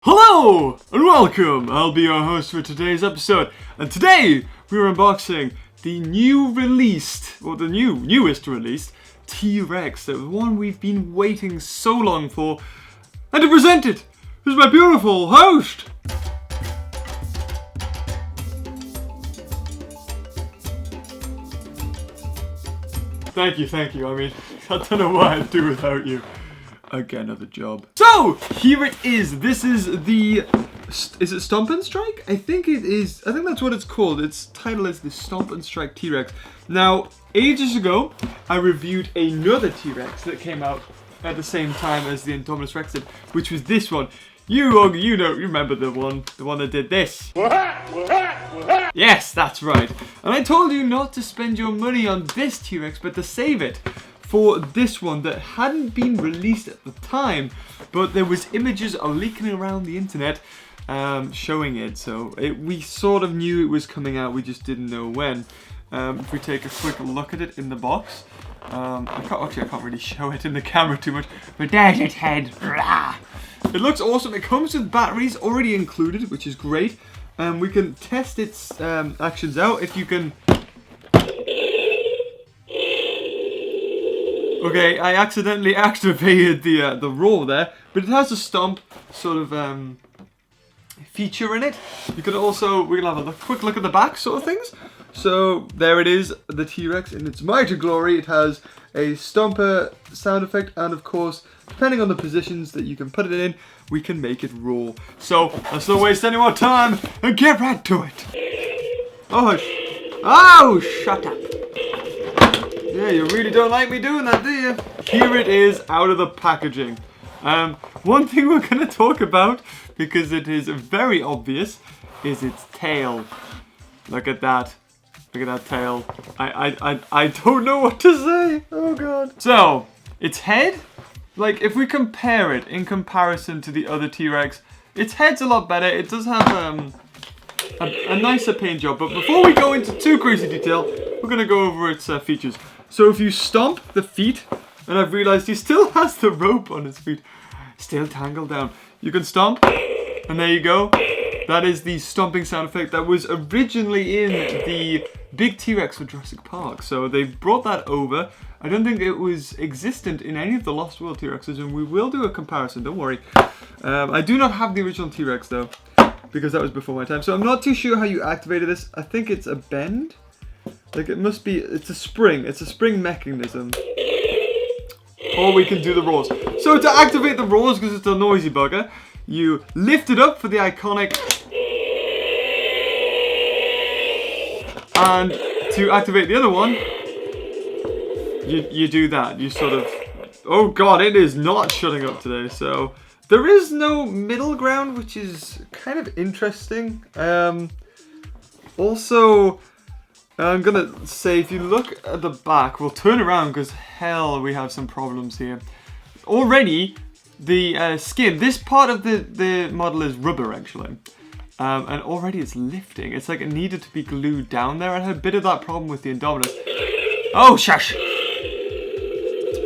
Hello and welcome! I'll be your host for today's episode, and today we're unboxing the newest released T.rex, the one we've been waiting so long for, and to present it is my beautiful host! Thank you. I mean, I don't know what I'd do without you. Again, another job. So, here it is. This is the... Is it Stomp and Strike? I think it is. I think that's what it's called. Its title is the Stomp and Strike T.rex. Now, ages ago, I reviewed another T.rex that came out at the same time as the Indominus Rex did, which was this one. You remember the one that did this. Yes, that's right. And I told you not to spend your money on this T.rex, but to save it for this one that hadn't been released at the time, but there was images leaking around the internet showing it, so we sort of knew it was coming out, we just didn't know when. If we take a quick look at it in the box, I can't really show it in the camera too much, but there's its head. It looks awesome. It comes with batteries already included, which is great. We can test its actions out. If you can... Okay, I accidentally activated the roar there, but it has a stomp sort of feature in it. You can also, we're gonna have a quick look at the back sort of things. So there it is, the T.rex in its mighty glory. It has a stomper sound effect, and of course, depending on the positions that you can put it in, we can make it roar. So let's not waste any more time and get right to it. Oh, shut up. Yeah, you really don't like me doing that, do you? Here it is out of the packaging. One thing we're going to talk about, because it is very obvious, is its tail. Look at that. Look at that tail. I don't know what to say. Oh, God. So, its head, like, if we compare it in comparison to the other T.rex, its head's a lot better. It does have a nicer paint job. But before we go into too crazy detail, we're going to go over its features. So if you stomp the feet, and I've realized he still has the rope on his feet, still tangled down. You can stomp, and there you go. That is the stomping sound effect that was originally in the big T.rex for Jurassic Park. So they've brought that over. I don't think it was existent in any of the Lost World T.rexes, and we will do a comparison, don't worry. I do not have the original T.rex though, because that was before my time. So I'm not too sure how you activated this. I think it's a bend. Like it must be, it's a spring mechanism. Or we can do the roars. So to activate the roars, because it's a noisy bugger, you lift it up for the iconic. And to activate the other one, you do that. You sort of, oh God, it is not shutting up today. So there is no middle ground, which is kind of interesting. Also, I'm gonna say, if you look at the back, we'll turn around because hell, we have some problems here. Already, the skin, this part of the model is rubber actually. And already it's lifting. It's like it needed to be glued down there. I had a bit of that problem with the Indominus. Oh, shush!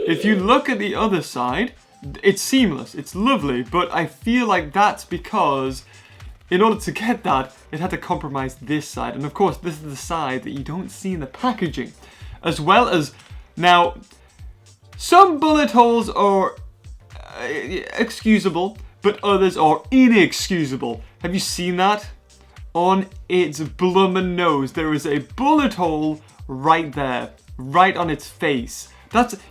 If you look at the other side, it's seamless, it's lovely, but I feel like that's because in order to get that, it had to compromise this side. And of course, this is the side that you don't see in the packaging. As well as, now, some bullet holes are excusable, but others are inexcusable. Have you seen that? On its bloomin' nose, there is a bullet hole right there, right on its face.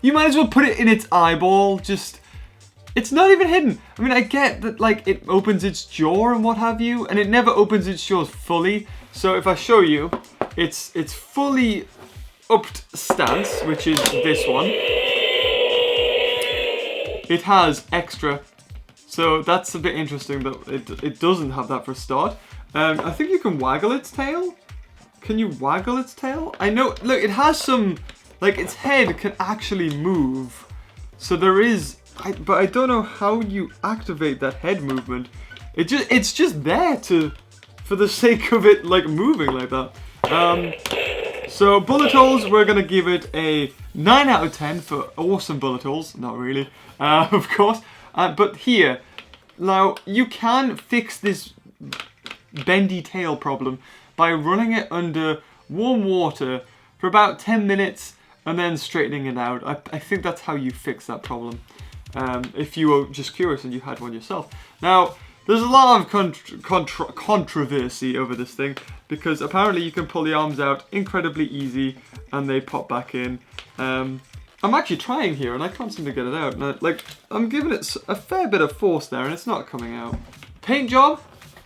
You might as well put it in its eyeball, just... It's not even hidden. I mean, I get that, like, it opens its jaw and what have you, and it never opens its jaws fully. So if I show you, it's fully upped stance, which is this one. It has extra, so that's a bit interesting that it doesn't have that for a start. I think you can waggle its tail. Can you waggle its tail? I know. Look, it has some, like, its head can actually move. So there is. But I don't know how you activate that head movement. It's just there for the sake of it, like, moving like that. So bullet holes, we're gonna give it a 9 out of 10 for awesome bullet holes. Not really, of course. But here, Now, you can fix this bendy tail problem by running it under warm water for about 10 minutes and then straightening it out. I think that's how you fix that problem. If you were just curious and you had one yourself. Now, there's a lot of controversy over this thing because apparently you can pull the arms out incredibly easy and they pop back in. I'm actually trying here and I can't seem to get it out. And I'm giving it a fair bit of force there and it's not coming out. Paint job.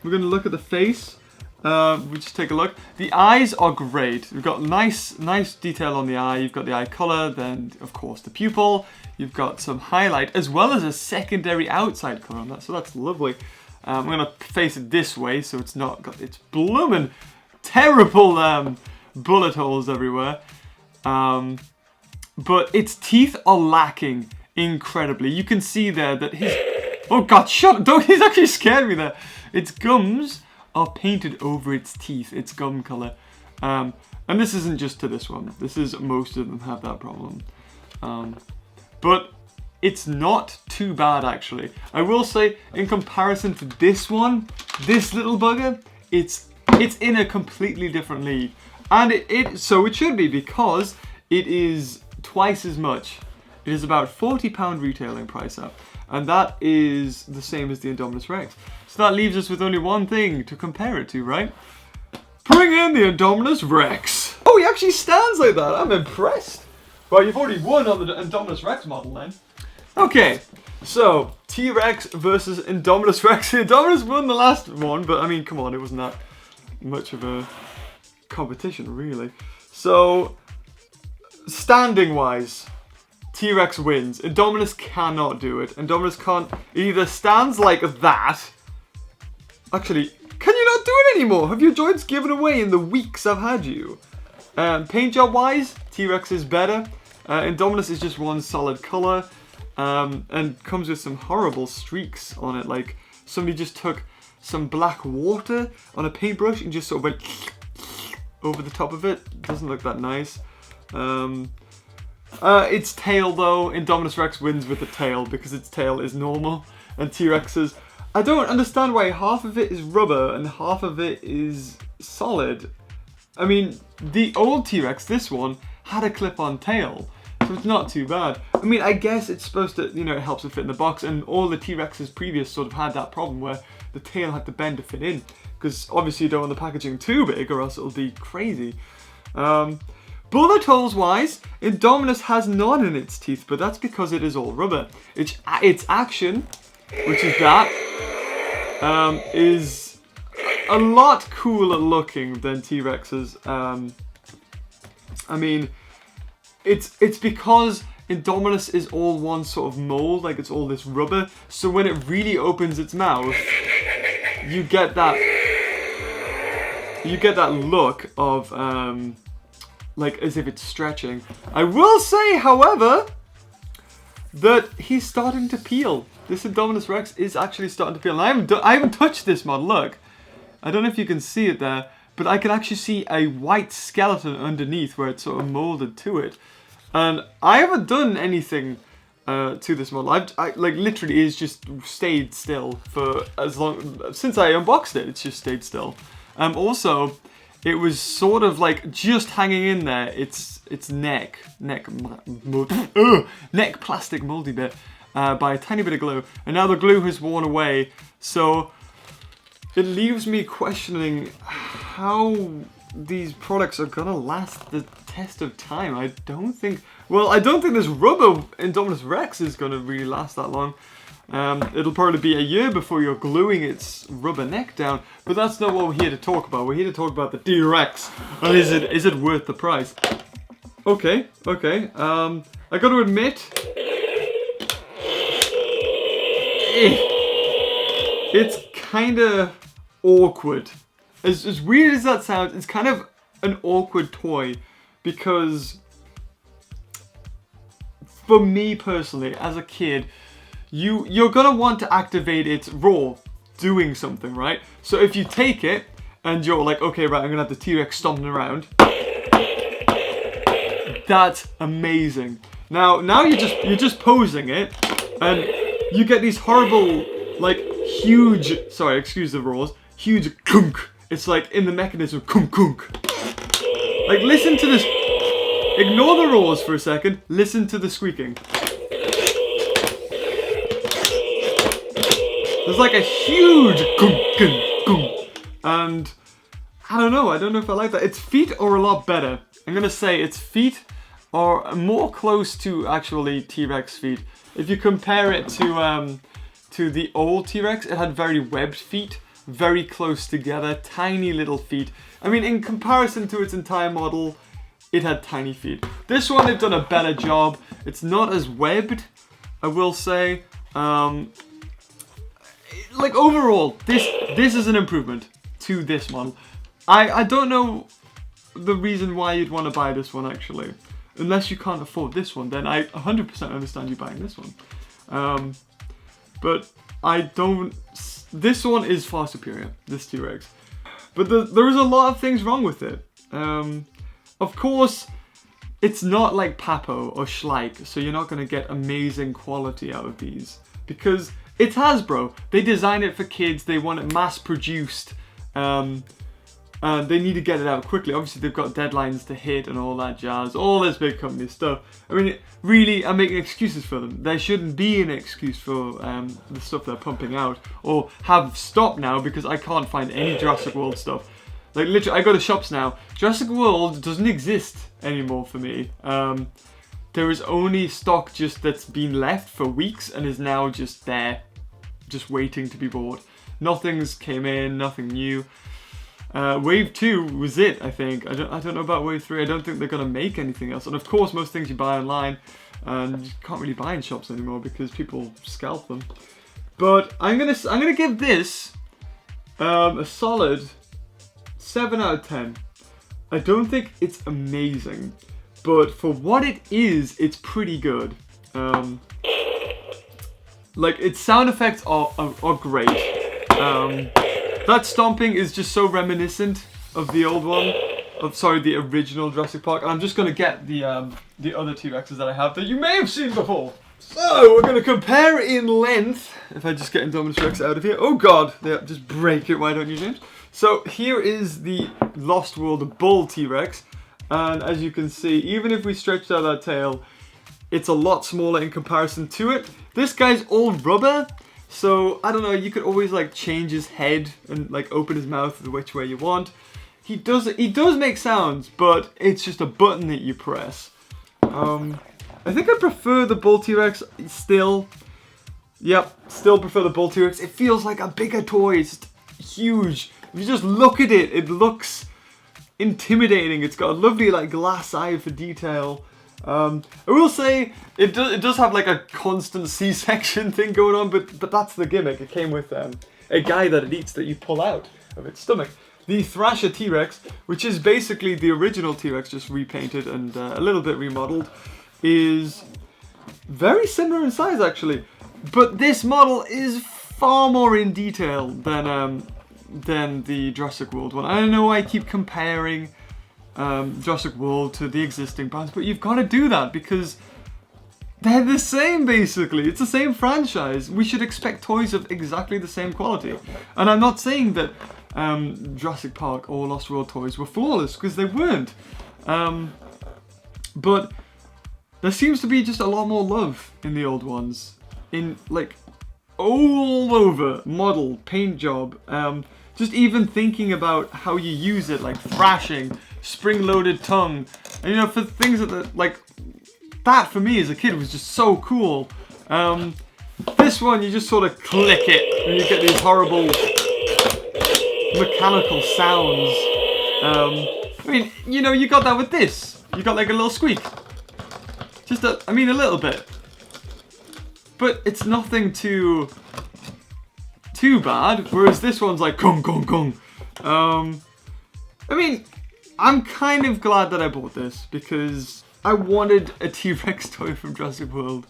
We're going to look at the face. We'll just take a look. The eyes are great. We've got nice detail on the eye. You've got the eye color, then of course the pupil. You've got some highlight as well as a secondary outside color on that. So that's lovely. I'm going to face it this way so it's not got its blooming terrible bullet holes everywhere. But its teeth are lacking incredibly. You can see there that his... Oh god, shut up! He's actually scared me there. Its gums are painted over its teeth, its gum color. And this isn't just to this one. This is most of them have that problem. But it's not too bad actually. I will say in comparison to this one, this little bugger, it's in a completely different league. And so it should be because it is twice as much. It is about £40 retailing price up. And that is the same as the Indominus Rex. So that leaves us with only one thing to compare it to, right? Bring in the Indominus Rex. Oh, he actually stands like that. I'm impressed. Well, you've already won on the Indominus Rex model then. Okay, so T.rex versus Indominus Rex. The Indominus won the last one, but I mean, come on, it wasn't that much of a competition, really. So, standing-wise, T.rex wins. Indominus cannot do it. Indominus can't. It either stands like that. Actually, can you not do it anymore? Have your joints given away in the weeks I've had you? Paint job-wise, T.rex is better. Indominus is just one solid color. And comes with some horrible streaks on it. Like somebody just took some black water on a paintbrush and just sort of went over the top of it. Doesn't look that nice. Its tail though, Indominus Rex wins with the tail because its tail is normal. And T-Rex's, I don't understand why half of it is rubber and half of it is solid. I mean, the old T-Rex, this one, had a clip-on tail. So it's not too bad. I mean, I guess it's supposed to, you know, it helps it fit in the box. And all the T-Rexes previous sort of had that problem where the tail had to bend to fit in. Because obviously you don't want the packaging too big or else it'll be crazy. Bullet holes wise, Indominus has none in its teeth, but that's because it is all rubber. Its action, which is that, is a lot cooler looking than T-Rex's. I mean, it's because Indominus is all one sort of mold, like it's all this rubber. So when it really opens its mouth, you get that look of like as if it's stretching. I will say, however, that he's starting to peel. This Indominus Rex is actually starting to peel. And I haven't touched this mod. Look, I don't know if you can see it there, but I can actually see a white skeleton underneath where it's sort of molded to it. And I haven't done anything to this model. I like literally it's just stayed still for as long since I unboxed it. It's just stayed still. Also, it was sort of like just hanging in there. Its neck plastic moldy bit by a tiny bit of glue, and now the glue has worn away. So it leaves me questioning how these products are gonna last the test of time. I don't think this rubber Indominus Rex is gonna really last that long. It'll probably be a year before you're gluing its rubber neck down, but that's not what we're here to talk about. We're here to talk about the T.rex, and is it worth the price? Okay. I gotta admit, it's kinda awkward. As weird as that sounds, it's kind of an awkward toy because for me personally, as a kid, you're gonna want to activate its raw doing something, right? So if you take it and you're like, okay, right, I'm gonna have the T.rex stomping around. That's amazing. Now you're just posing it, and you get these horrible, like, huge, sorry, excuse the roars, huge kunk. It's like in the mechanism, kunk kunk. Like listen to this, ignore the roars for a second, listen to the squeaking. There's like a huge kunk kunk kunk. And I don't know if I like that. Its feet are a lot better. I'm gonna say its feet are more close to actually T-Rex feet. If you compare it to the old T-Rex, it had very webbed feet, very close together, tiny little feet. I mean, in comparison to its entire model, it had tiny feet. This one, they've done a better job. It's not as webbed, I will say. Like overall, this is an improvement to this model. I don't know the reason why you'd want to buy this one actually. Unless you can't afford this one, then I 100% understand you buying this one. But I don't... This one is far superior, this T-Rex. But there is a lot of things wrong with it. Of course, it's not like Papo or Schleich, so you're not going to get amazing quality out of these. Because it's Hasbro. They design it for kids, they want it mass-produced. And they need to get it out quickly. Obviously, they've got deadlines to hit and all that jazz. All this big company stuff. I mean, really, I'm making excuses for them. There shouldn't be an excuse for the stuff they're pumping out. Or have stopped now because I can't find any Jurassic World stuff. Like, literally, I go to shops now. Jurassic World doesn't exist anymore for me. There is only stock just that's been left for weeks and is now just there. Just waiting to be bought. Nothing's came in, nothing new. Wave 2 was it, I think. I don't know about Wave 3. I don't think they're going to make anything else. And of course, most things you buy online, and you can't really buy in shops anymore because people scalp them. But I'm gonna give this a solid 7 out of 10. I don't think it's amazing, but for what it is, it's pretty good. Like its sound effects are great. That stomping is just so reminiscent of the old one, the original Jurassic Park. And I'm just gonna get the other T-Rexes that I have that you may have seen before. So we're gonna compare in length. If I just get Indominus Rex out of here, oh god, yeah, just break it. Why don't you, James? So here is the Lost World Bull T-Rex, and as you can see, even if we stretched out that tail, it's a lot smaller in comparison to it. This guy's all rubber. So, I don't know, you could always like change his head and like open his mouth which way you want. He does make sounds, but it's just a button that you press. I think I prefer the Bull T-Rex still. Yep, still prefer the Bull T-Rex. It feels like a bigger toy, it's huge. If you just look at it, it looks intimidating. It's got a lovely like glass eye for detail. I will say it does have like a constant C-section thing going on, but that's the gimmick. It came with a guy that it eats that you pull out of its stomach. The Thrasher T-Rex, which is basically the original T-Rex just repainted and a little bit remodeled, is very similar in size actually, but this model is far more in detail than the Jurassic World one. I know I keep comparing Jurassic World to the existing brands, but you've got to do that because they're the same basically. It's the same franchise. We should expect toys of exactly the same quality. And I'm not saying that Jurassic Park or Lost World toys were flawless, because they weren't. But there seems to be just a lot more love in the old ones. In like all over model, paint job, just even thinking about how you use it, like thrashing, spring-loaded tongue, and you know, for things like that for me as a kid was just so cool. This one, you just sort of click it and you get these horrible mechanical sounds. I mean, you know, you got that with this. You got like a little squeak. Just a little bit. But it's nothing too bad, whereas this one's like kong kong kong. I mean, I'm kind of glad that I bought this because I wanted a T-Rex toy from Jurassic World.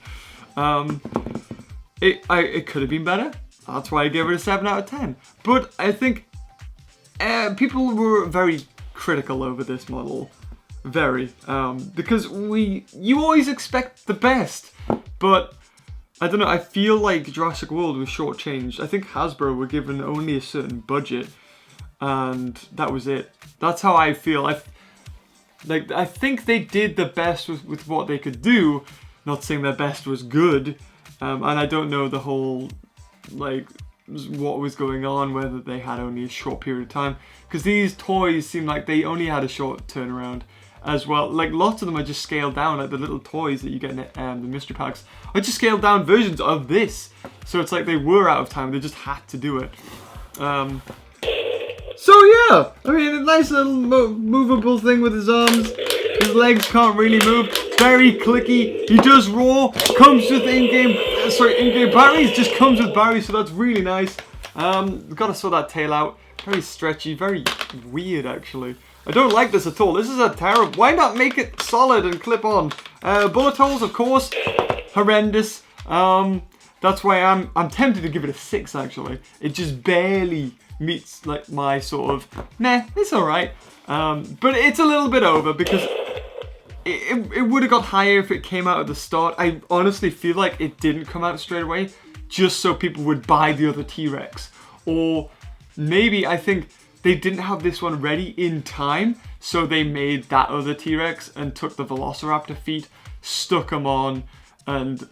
It could have been better. That's why I gave it a 7 out of 10. But I think people were very critical over this model. Very. Because you always expect the best. But I don't know, I feel like Jurassic World was shortchanged. I think Hasbro were given only a certain budget, and that was it. That's how I feel. I think they did the best with what they could do. Not saying their best was good, and I don't know the whole, like, what was going on, whether they had only a short period of time. Because these toys seem like they only had a short turnaround as well. Like, lots of them are just scaled down, like the little toys that you get in the mystery packs are just scaled down versions of this. So it's like they were out of time, they just had to do it. So yeah, I mean, a nice little movable thing with his arms. His legs can't really move. Very clicky. He does roar. Comes with in-game batteries. Just comes with batteries, so that's really nice. We've got to sort that tail out. Very stretchy. Very weird, actually. I don't like this at all. This is a terrible. Why not make it solid and clip on? Bullet holes, of course. Horrendous. That's why I'm tempted to give it a 6. Actually, it just barely meets like my sort of meh. It's all right. But it's a little bit over because it would have got higher if it came out at the start. I honestly feel like it didn't come out straight away just so people would buy the other T.rex. Or maybe I think they didn't have this one ready in time, so they made that other T.rex and took the Velociraptor feet, stuck them on, and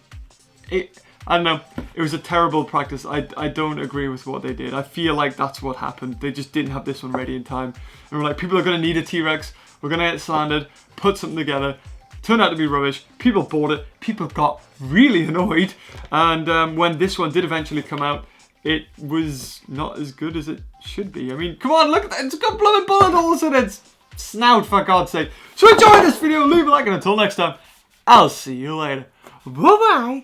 I don't know, it was a terrible practice. I don't agree with what they did. I feel like that's what happened. They just didn't have this one ready in time. And we're like, people are going to need a T.rex. We're going to get slandered, put something together. Turned out to be rubbish. People bought it. People got really annoyed. And when this one did eventually come out, it was not as good as it should be. I mean, come on, look at that. It's got blooming bullet holes in its snout, for God's sake. So enjoy this video. Leave a like, and until next time, I'll see you later. Bye-bye.